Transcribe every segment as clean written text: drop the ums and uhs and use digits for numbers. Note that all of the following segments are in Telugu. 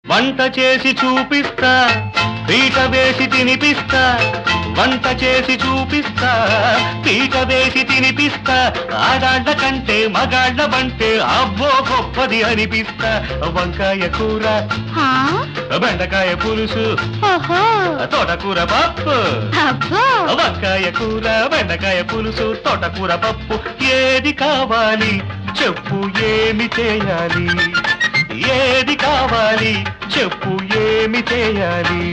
వంట చేసి చూపిస్తా, పీట వేసి తినిపిస్తా. వంట చేసి చూపిస్తా, పీట వేసి తినిపిస్తా. ఆడాళ్ల కంటే మగాళ్ల బంటే అబ్బో గొప్పది అనిపిస్తా. వంకాయ కూర, బెండకాయ పులుసు, తోటకూర పప్పు. వంకాయ కూర, బెండకాయ పులుసు, తోటకూర పప్పు. ఏది కావాలి చెప్పు, ఏమి చేయాలి? ఏది కావాలి చెప్పు, ఏమి చేయాలి?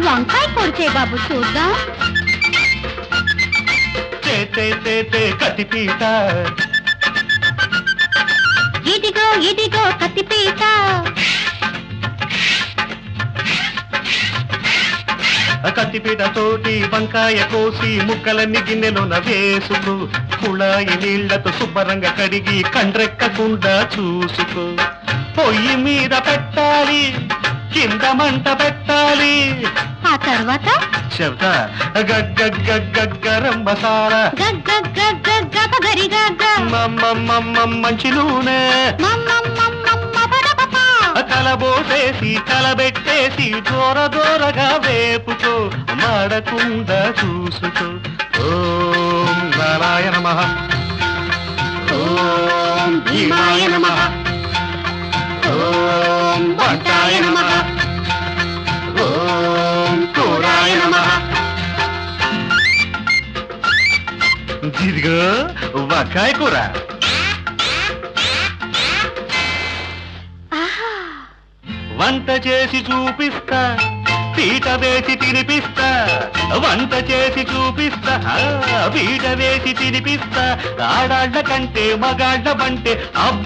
వంకాయ పొడిచే బాబు చూద్దాం. కత్తిపీట, ఇదిగో ఇదిగో కత్తిపీట. కత్తిపీట తోటి వంకాయ కోసి ముక్కలన్నీ గిన్నెలోన వేసుకో. కుళాయి నీళ్లతో శుభ్రంగా కడిగి కండ్రెక్కకుండా చూసుకో. పొయ్యి మీద పెట్టాలి, కింద మంట పెట్టాలి. ఆ తర్వాత చెప్తా. గరం మసాలా, మంచి నూనె కలబోసేసి కలబెట్టేసి దూర దూరగా వేపుకో. మాడకుండా చూసుకో. ఓం నారాయణ నమః, ఓం భీమాయ నమః, ఓం వంకాయ నమః, ఓం కూరాయ నమః. ఇదిగో వంకాయ కూర. వంట చేసి చూపిస్తా, పీట వేసి తినిపిస్తా. వంట చేసి చూపిస్తా, పీట వేసి తినిపిస్తా. ఆడాళ్ల కంటే మగాళ్ల బంటే అబ్బో